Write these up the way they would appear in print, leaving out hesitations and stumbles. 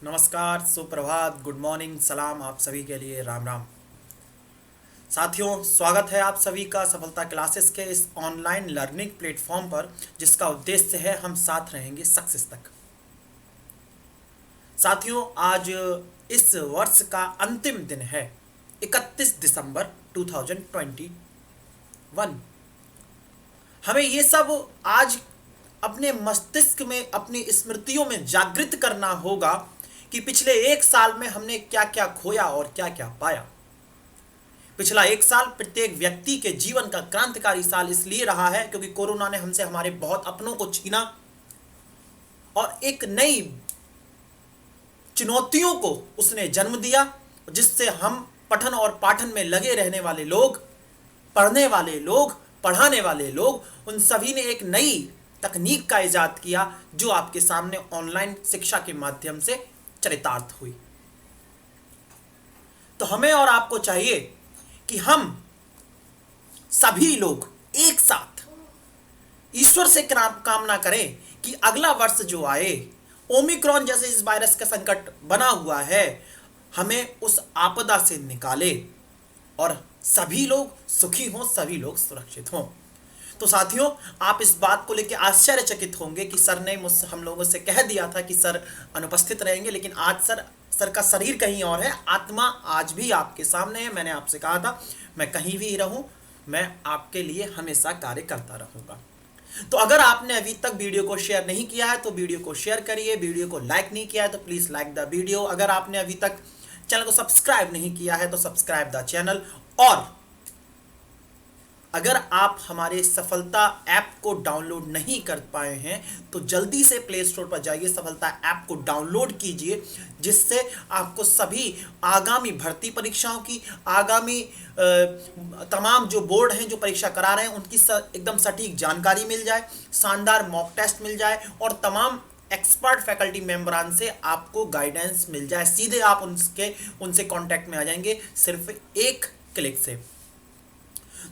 नमस्कार, सुप्रभात, good morning, सलाम आप सभी के लिए राम राम। साथियों, स्वागत है आप सभी का सफलता क्लासेस के इस ऑनलाइन लर्निंग प्लेटफॉर्म पर, जिसका उद्देश्य है हम साथ रहेंगे सक्सेस तक। साथियों, आज इस वर्ष का अंतिम दिन है 31 दिसंबर 2021। हमें ये सब आज अपने मस्तिष्क में, अपनी स्मृतियों में जागृत करना होगा कि पिछले एक साल में हमने क्या क्या खोया और क्या क्या पाया। पिछला एक साल प्रत्येक व्यक्ति के जीवन का क्रांतिकारी साल इसलिए रहा है क्योंकि कोरोना ने हमसे हमारे बहुत अपनों को छीना और एक नई चुनौतियों को उसने जन्म दिया, जिससे हम पठन और पाठन में लगे रहने वाले लोग, पढ़ने वाले लोग, पढ़ाने वाले लोग, उन सभी ने एक नई तकनीक का इजाद किया जो आपके सामने ऑनलाइन शिक्षा के माध्यम से चरितार्थ हुई। तो हमें और आपको चाहिए कि हम सभी लोग एक साथ ईश्वर से कामना करें कि अगला वर्ष जो आए, ओमिक्रॉन जैसे इस वायरस का संकट बना हुआ है, हमें उस आपदा से निकाले और सभी लोग सुखी हों, सभी लोग सुरक्षित हों। तो साथियों, आप इस बात को लेकर आश्चर्यचकित होंगे कि सर ने मुझसे, हम लोगों से कह दिया था कि सर अनुपस्थित रहेंगे, लेकिन आज सर का शरीर कहीं और है, आत्मा आज भी आपके सामने है। मैंने आपसे कहा था मैं कहीं भी रहूं, मैं आपके लिए हमेशा कार्य करता रहूंगा। तो अगर आपने अभी तक वीडियो को शेयर नहीं किया है तो वीडियो को शेयर करिए, वीडियो को लाइक नहीं किया है तो प्लीज लाइक द वीडियो। अगर आपने अभी तक चैनल को सब्सक्राइब नहीं किया है तो सब्सक्राइब द चैनल। और अगर आप हमारे सफलता ऐप को डाउनलोड नहीं कर पाए हैं तो जल्दी से प्ले स्टोर पर जाइए, सफलता ऐप को डाउनलोड कीजिए, जिससे आपको सभी आगामी भर्ती परीक्षाओं की, आगामी तमाम जो बोर्ड हैं जो परीक्षा करा रहे हैं उनकी एकदम सटीक जानकारी मिल जाए, शानदार मॉक टेस्ट मिल जाए और तमाम एक्सपर्ट फैकल्टी मेंबरान से आपको गाइडेंस मिल जाए। सीधे आप उनसे कांटेक्ट में आ जाएंगे सिर्फ एक क्लिक से।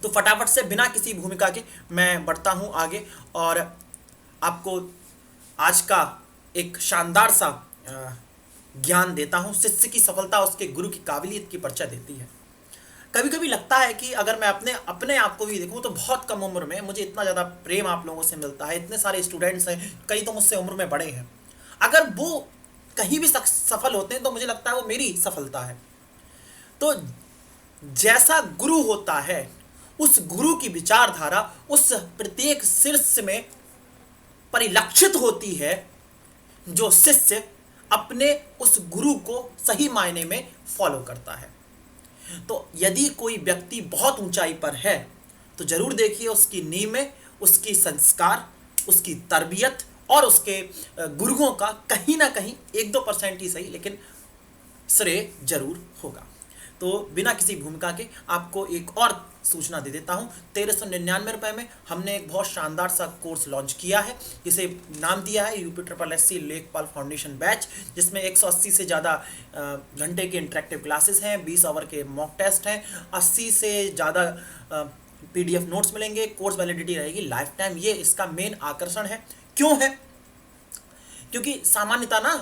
तो फटाफट से बिना किसी भूमिका के मैं बढ़ता हूं आगे और आपको आज का एक शानदार सा ज्ञान देता हूं। शिष्य की सफलता उसके गुरु की काबिलियत की परिचय देती है। कभी कभी लगता है कि अगर मैं अपने अपने आप को भी देखूं तो बहुत कम उम्र में मुझे इतना ज़्यादा प्रेम आप लोगों से मिलता है, इतने सारे स्टूडेंट्स हैं, कई तो मुझसे उम्र में बड़े हैं। अगर वो कहीं भी सफल होते हैं तो मुझे लगता है वो मेरी सफलता है। तो जैसा गुरु होता है, उस गुरु की विचारधारा उस प्रत्येक शिष्य में परिलक्षित होती है, जो शिष्य अपने उस गुरु को सही मायने में फॉलो करता है। तो यदि कोई व्यक्ति बहुत ऊंचाई पर है तो जरूर देखिए उसकी नींव में उसकी संस्कार, उसकी तरबियत और उसके गुरुओं का कहीं ना कहीं 1-2% ही सही लेकिन श्रेय जरूर होगा। तो बिना किसी भूमिका के आपको एक और सूचना दे देता हूँ। 1399 में हमने एक बहुत शानदार सा कोर्स लॉन्च किया है, जिसे नाम दिया है UPSSC लेखपाल फाउंडेशन बैच, जिसमें 180 से ज़्यादा घंटे के इंटरेक्टिव क्लासेस हैं, 20 आवर के मॉक टेस्ट हैं, 80 से ज़्यादा PDF नोट्स मिलेंगे, कोर्स वैलिडिटी रहेगी लाइफ टाइम। ये इसका मेन आकर्षण है। क्यों है? क्योंकि सामान्यतः ना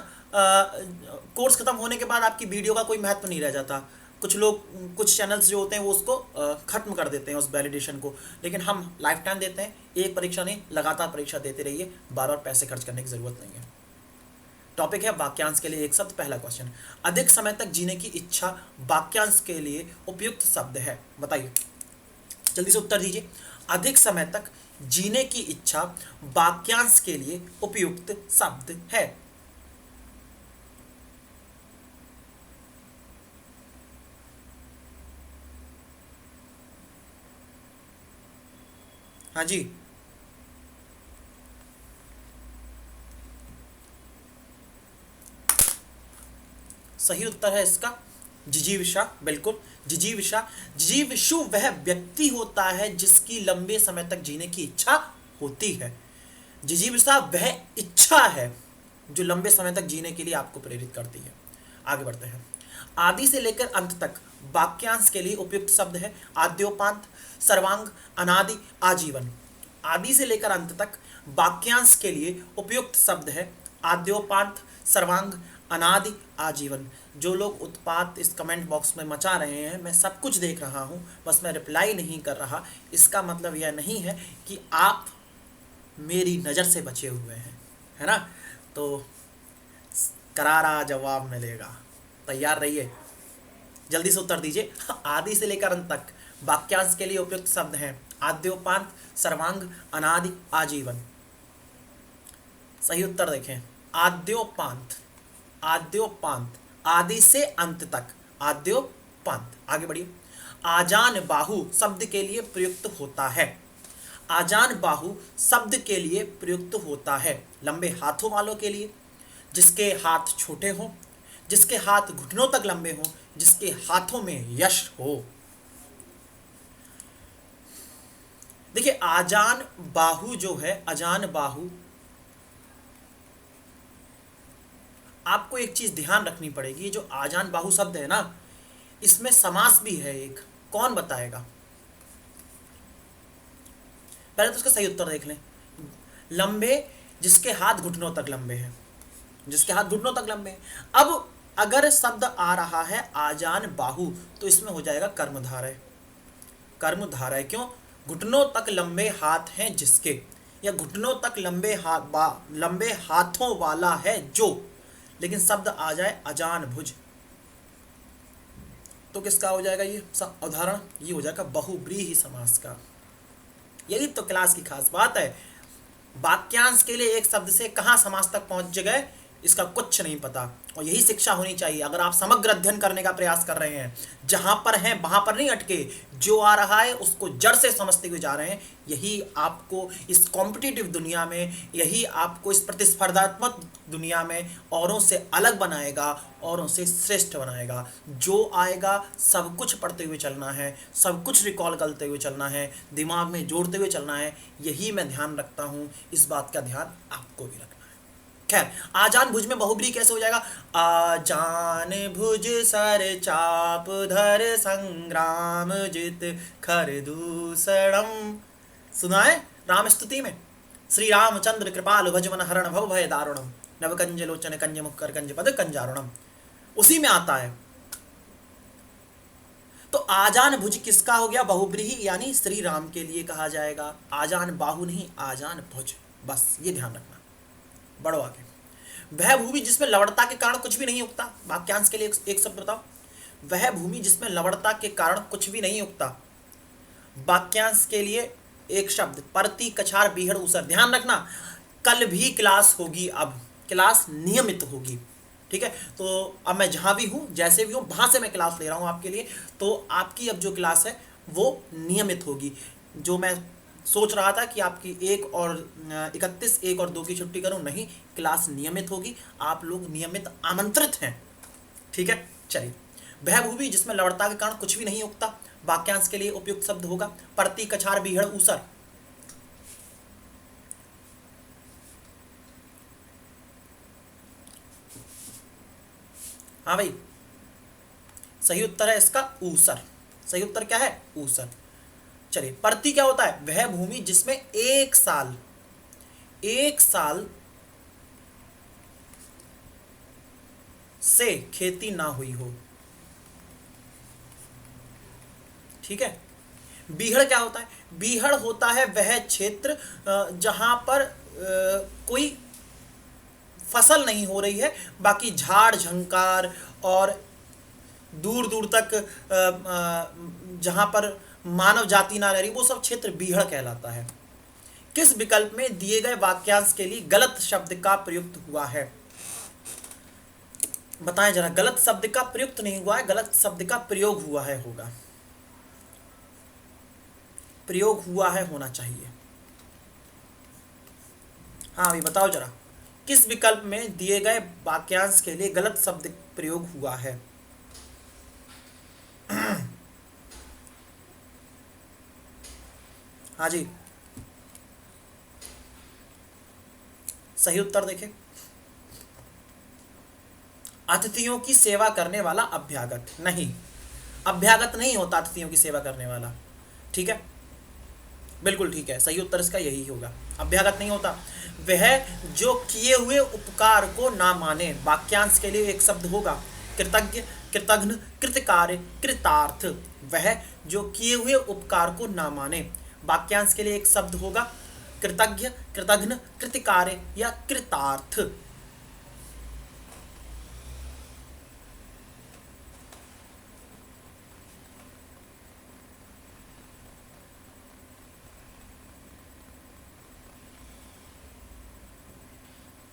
कोर्स खत्म होने के बाद आपकी वीडियो का कोई महत्व नहीं रह जाता। कुछ लोग, कुछ चैनल्स जो होते हैं वो उसको खत्म कर देते हैं उस वैलिडेशन को, लेकिन हम लाइफ टाइम देते हैं। एक परीक्षा नहीं, लगातार परीक्षा देते रहिए, बार बार पैसे खर्च करने की ज़रूरत नहीं है। टॉपिक है वाक्यांश के लिए एक शब्द। पहला क्वेश्चन, अधिक समय तक जीने की इच्छा वाक्यांश के लिए उपयुक्त शब्द है, बताइए, जल्दी से उत्तर दीजिए। अधिक समय तक जीने की इच्छा वाक्यांश के लिए उपयुक्त शब्द है। हाँ जी, सही उत्तर है इसका जिजीविषा। बिल्कुल, जिजीविषा। जिजीविषु वह व्यक्ति होता है जिसकी लंबे समय तक जीने की इच्छा होती है। जिजीविषा वह इच्छा है जो लंबे समय तक जीने के लिए आपको प्रेरित करती है। आगे बढ़ते हैं। आदि से लेकर अंत तक वाक्यांश के लिए उपयुक्त शब्द है आद्योपांत, सर्वांग, अनादि, आजीवन। आदि से लेकर अंत तक वाक्यांश के लिए उपयुक्त शब्द है आद्योपांत, सर्वांग, अनादि आजीवन। जो लोग उत्पात इस कमेंट बॉक्स में मचा रहे हैं, मैं सब कुछ देख रहा हूँ, बस मैं रिप्लाई नहीं कर रहा। इसका मतलब यह नहीं है कि आप मेरी नज़र से बचे हुए हैं, है ना। तो करारा जवाब मिलेगा, तैयार रहिए, जल्दी से उत्तर दीजिए। आदि से लेकर अंत तक वाक्यांश के लिए उपयुक्त शब्द हैं आद्योपांत, सर्वांग, अनादि, आजीवन। सही उत्तर देखें, आद्योपांत, आद्योपांत, आदि से अंत तक, आद्योपांत। आगे बढ़िए। आजान बाहु शब्द के लिए प्रयुक्त होता है, आजान बाहु शब्द के लिए प्रयुक्त होता है लंबे हाथों वालों के लिए, जिसके हाथ छोटे हों, जिसके हाथ घुटनों तक लंबे हों, जिसके हाथों में यश हो। देखिए, आजान बाहु जो है, अजान बाहु, आपको एक चीज ध्यान रखनी पड़ेगी। जो आजान बाहु शब्द है ना, इसमें समास भी है एक, कौन बताएगा? पहले तो उसका सही उत्तर देख लें। लंबे, जिसके हाथ घुटनों तक लंबे हैं, जिसके हाथ घुटनों तक लंबे हैं। अब अगर शब्द आ रहा है आजान बाहु, तो इसमें हो जाएगा कर्मधारय। कर्मधारय क्यों? घुटनों तक लंबे हाथ हैं जिसके, या घुटनों तक लंबे हाथों वाला है जो, लेकिन शब्द आ जाए अजान भुज, तो किसका हो जाएगा ये उदाहरण? ये हो जाएगा बहुब्रीहि समास का। यही तो क्लास की खास बात है। वाक्यांश के लिए एक शब्द से कहाँ समास तक पहुंच गए, इसका कुछ नहीं पता। और यही शिक्षा होनी चाहिए। अगर आप समग्र अध्ययन करने का प्रयास कर रहे हैं, जहां पर हैं वहां पर नहीं अटके, जो आ रहा है उसको जड़ से समझते हुए जा रहे हैं, यही आपको इस कॉम्पिटिटिव दुनिया में, यही आपको इस प्रतिस्पर्धात्मक दुनिया में औरों से अलग बनाएगा, औरों से श्रेष्ठ बनाएगा। जो आएगा सब कुछ पढ़ते हुए चलना है, सब कुछ रिकॉल करते हुए चलना है, दिमाग में जोड़ते हुए चलना है। यही मैं ध्यान रखता हूँ, इस बात का ध्यान आपको भी रखना है। खैर, आजान भुज में बहुब्रीहि कैसे हो जाएगा? आजान भुज सर चाप धर संग्राम जित खर दूसरम। सुना है राम स्तुति में, श्री रामचंद्र कृपाल भजमन हरण भव भय दारुणम, नव कंज लोचन कंज मुख कर कंज पद कंजारुणम, उसी में आता है। तो आजान भुज किसका हो गया? बहुब्रीहि, यानी श्री राम के लिए कहा जाएगा। आजान बाहु नहीं, आजान भुज, बस ये ध्यान रखना। बढ़ो आगे। वह भूमि जिसमें लवणता के कारण कुछ भी नहीं उगता, वाक्यांश के लिए एक शब्द बताओ। वह भूमि जिसमें लवणता के कारण कुछ भी नहीं उगता, वाक्यांश के लिए एक शब्द, परती, कछार, बीहड़, ऊसर। ध्यान रखना, कल भी क्लास होगी, अब क्लास नियमित होगी, ठीक है। तो अब मैं जहां भी हूं, जैसे भी हूं, वहां से मैं क्लास ले रहा हूं आपके लिए। तो आपकी अब जो क्लास है वो नियमित होगी। जो मैं सोच रहा था कि आपकी 1 और 31, 1 और 2 की छुट्टी करूं, नहीं, क्लास नियमित होगी। आप लोग नियमित आमंत्रित हैं, ठीक है। चलिए, वह भूमि जिसमें लवणता के कारण कुछ भी नहीं उगता, वाक्यांश के लिए उपयुक्त शब्द होगा परती, कछार, बीहड़, ऊसर। हाँ भाई, सही उत्तर है इसका ऊसर। सही उत्तर क्या है? ऊसर। चलिए, परती क्या होता है? वह भूमि जिसमें एक साल से खेती ना हुई हो, ठीक है। बीहड़ क्या होता है? बीहड़ होता है वह क्षेत्र जहां पर कोई फसल नहीं हो रही है, बाकी झाड़ झंकार और दूर दूर तक जहां पर मानव जाति ना रह रही, वो सब क्षेत्र बीहड़ कहलाता है। किस विकल्प में दिए गए वाक्यांश के लिए गलत शब्द का प्रयुक्त हुआ है? बताएं जरा। गलत शब्द का प्रयुक्त नहीं हुआ है, गलत शब्द का प्रयोग हुआ है, होगा, प्रयोग हुआ है होना चाहिए। हाँ अभी बताओ जरा, किस विकल्प में दिए गए वाक्यांश के लिए गलत शब्द प्रयोग हुआ है? हाँ जी, सही उत्तर देखें, अतिथियों की सेवा करने वाला अभ्यागत। नहीं, अभ्यागत नहीं होता अतिथियों की सेवा करने वाला, ठीक है, बिल्कुल ठीक है। सही उत्तर इसका यही होगा, अभ्यागत नहीं होता। वह जो किए हुए उपकार को ना माने। वाक्यांश के लिए एक शब्द होगा कृतज्ञ, कृतघ्न, कृतकार्य, कृतार्थ। वह जो किए हुए उपकार को ना माने। वाक्यांश के लिए एक शब्द होगा कृतज्ञ, कृतघ्न, कृतकार्य या कृतार्थ।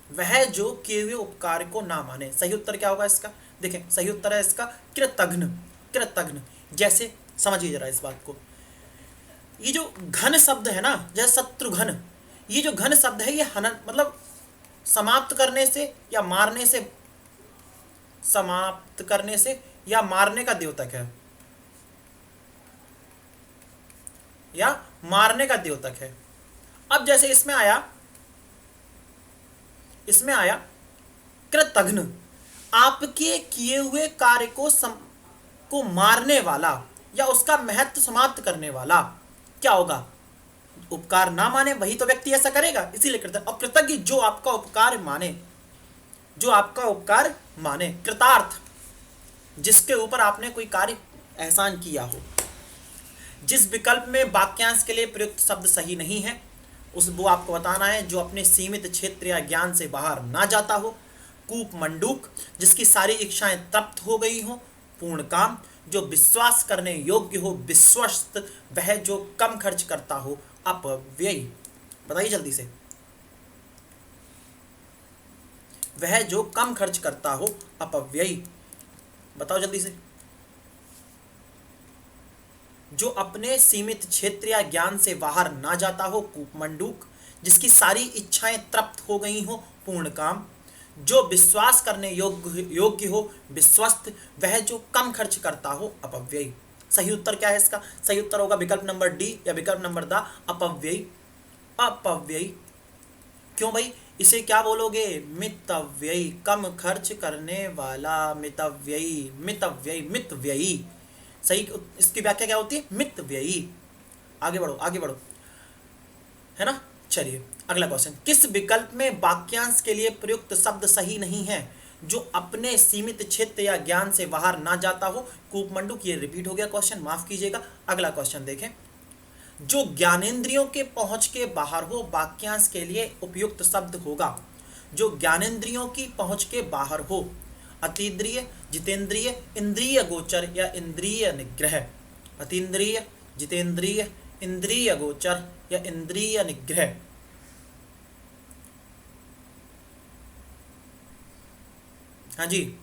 वह जो किए हुए उपकार को ना माने। सही उत्तर क्या होगा इसका? देखें, सही उत्तर है इसका कृतघ्न। कृतघ्न। जैसे समझिए जरा इस बात को, ये जो घन शब्द है ना, जैसे शत्रुघ्न, ये जो घन शब्द है ये हनन मतलब समाप्त करने से या मारने से, समाप्त करने से या मारने का द्योतक है, या मारने का द्योतक है। अब जैसे इसमें आया कृतघ्न, आपके किए हुए कार्य को मारने वाला या उसका महत्व समाप्त करने वाला। क्या होगा? उपकार ना माने वही तो व्यक्ति ऐसा करेगा, इसीलिए कृतज्ञ। और कृतज्ञ जो आपका उपकार माने, जो आपका उपकार माने। कृतार्थ जिसके ऊपर आपने कोई कार्य एहसान किया हो। जिस विकल्प में वाक्यांश के लिए प्रयुक्त शब्द सही नहीं है उस वो आपको बताना है। जो अपने सीमित क्षेत्र या ज्ञान से बाहर ना जाता हो। कूप मंडूक जिसकी सारी इच्छाएं तृप्त हो गई हो। पूर्ण काम जो विश्वास करने योग्य हो। विश्वस्त वह जो कम खर्च करता हो। अपव्ययी, बताइए जल्दी से। वह जो कम खर्च करता हो। अपव्ययी, बताओ जल्दी से। जो अपने सीमित क्षेत्र या ज्ञान से बाहर ना जाता हो। कूपमंडूक जिसकी सारी इच्छाएं तृप्त हो गई हो। पूर्ण काम जो विश्वास करने योग्य हो। विश्वस्त वह जो कम खर्च करता हो। अपव्ययी। सही उत्तर क्या है इसका? सही उत्तर होगा विकल्प नंबर डी या विकल्प नंबर द, अपव्ययी। अपव्ययी। क्यों भाई? इसे क्या बोलोगे? मितव्ययी, कम खर्च करने वाला। मितव्ययी, मितव्ययी, मितव्ययी। सही इसकी व्याख्या क्या होती है? मितव्ययी। आगे बढ़ो, आगे बढ़ो, है ना। चलिए अगला क्वेश्चन। किस विकल्प में वाक्यांश के लिए प्रयुक्त शब्द सही नहीं है? जो अपने सीमित क्षेत्र या ज्ञान से बाहर ना जाता हो। कूपमंडूक, ये रिपीट हो गया क्वेश्चन, माफ कीजिएगा। अगला क्वेश्चन देखें। जो ज्ञानेंद्रियों के पहुंच के बाहर हो। वाक्यांश के लिए उपयुक्त शब्द होगा जो ज्ञानेंद्रियों की पहुंच के बाहर हो। अतीन्द्रिय, जितेंद्रिय, इंद्रिय गोचर या इंद्रिय निग्रह। अतीन्द्रिय, जितेंद्रिय, इंद्रिय गोचर या इंद्रिय निग्रह। हाँ जी,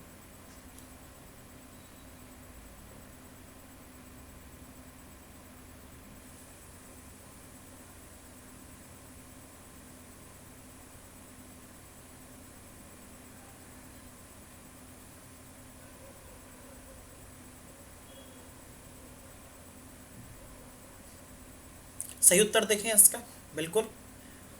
सही उत्तर देखें इसका। बिल्कुल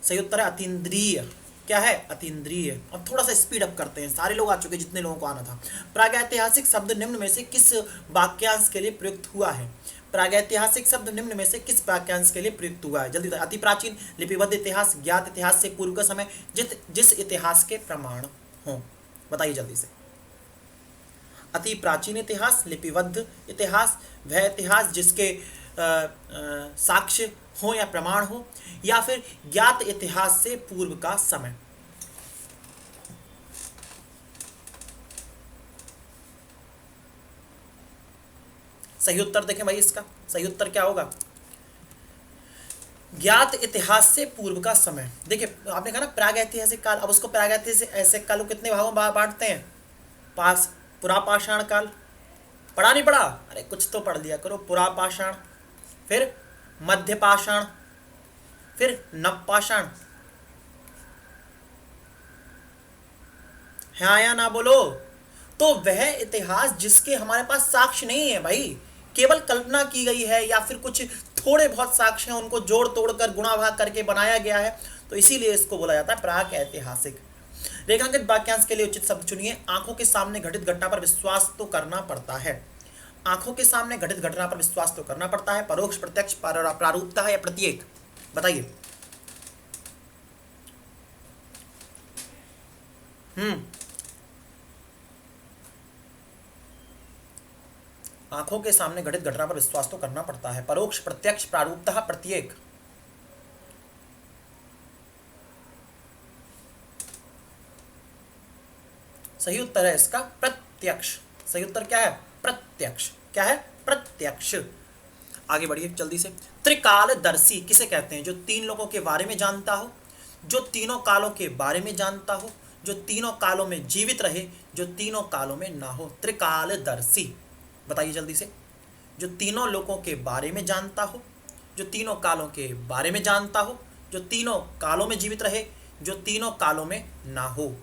सही उत्तर है अतीन्द्रिय। क्या है? अतीन्द्रिय। अब थोड़ा सा स्पीड अप करते हैं, सारे लोग आ चुके जितने लोगों को आना था। प्रागैतिहासिक शब्द निम्न में से किस वाक्यांश के लिए प्रयुक्त हुआ है? प्रागैतिहासिक शब्द निम्न में से किस वाक्यांश के लिए प्रयुक्त हुआ है? जल्दी। अति प्राचीन, लिपिबद्ध इतिहास, ज्ञात इतिहास से पूर्व का समय, जिस इतिहास के प्रमाण हो। बताइए जल्दी से। अति प्राचीन इतिहास, लिपिबद्ध इतिहास, वह इतिहास जिसके साक्ष्य हो या प्रमाण हो, या फिर ज्ञात इतिहास से पूर्व का समय। सही उत्तर देखें भाई इसका। सही उत्तर क्या होगा? ज्ञात इतिहास से पूर्व का समय। देखिए आपने कहा ना प्रागैतिहासिक काल, अब उसको प्रागैतिहासिक काल को कितने भागों में बांटते हैं? पुरापाषाण काल। पढ़ा नहीं पढ़ा? अरे कुछ तो पढ़ लिया करो। पुरापाषाण, फिर मध्यपाषाण, फिर नवपाषाण। हाँ या ना बोलो। तो वह इतिहास जिसके हमारे पास साक्ष्य नहीं है भाई, केवल कल्पना की गई है या फिर कुछ थोड़े बहुत साक्ष्य हैं उनको जोड़ तोड़ कर गुणा भाग करके बनाया गया है, तो इसीलिए इसको बोला जाता है प्राक ऐतिहासिक। रेखांकित वाक्यांश के लिए उचित शब्द चुनिए। आंखों के सामने घटित घटना पर विश्वास तो करना पड़ता है। आंखों के सामने घटित घटना पर विश्वास तो करना पड़ता है। परोक्ष, प्रत्यक्ष, प्रारूपता है या प्रत्येक? बताइए। हम्म। आंखों के सामने घटित घटना पर विश्वास तो करना पड़ता है। परोक्ष, प्रत्यक्ष, प्रारूपतः, प्रत्येक। सही उत्तर है इसका प्रत्यक्ष। सही उत्तर क्या है? प्रत्यक्ष। क्या है? प्रत्यक्ष। आगे बढ़िए जल्दी से। त्रिकालदर्शी किसे कहते हैं? जो तीन लोगों के बारे में जानता हो, जो तीनों कालों के बारे में जानता हो, जो तीनों कालों में जीवित रहे, जो तीनों कालों में ना हो। त्रिकालदर्शी। बताइए जल्दी से। जो तीनों लोगों के बारे में जानता हो, जो तीनों कालों के बारे में जानता हो, जो तीनों कालों में जीवित रहे, जो तीनों कालों में ना हो।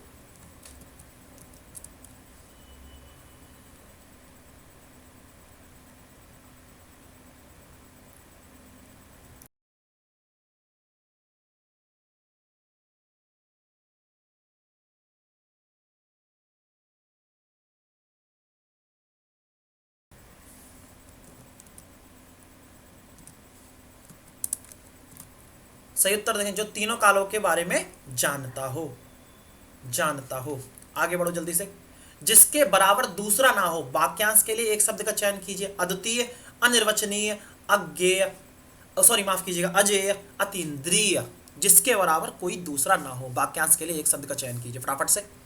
सही उत्तर देखें, जो तीनों कालों के बारे में जानता हो। जानता हो। आगे बढ़ो जल्दी से। जिसके बराबर दूसरा ना हो। वाक्यांश के लिए एक शब्द का चयन कीजिए। अद्वितीय, अनिर्वचनीय, अज्ञेय, सॉरी माफ कीजिएगा, अजेय, अतीन्द्रिय। जिसके बराबर कोई दूसरा ना हो। वाक्यांश के लिए एक शब्द का चयन कीजिए फटाफट से।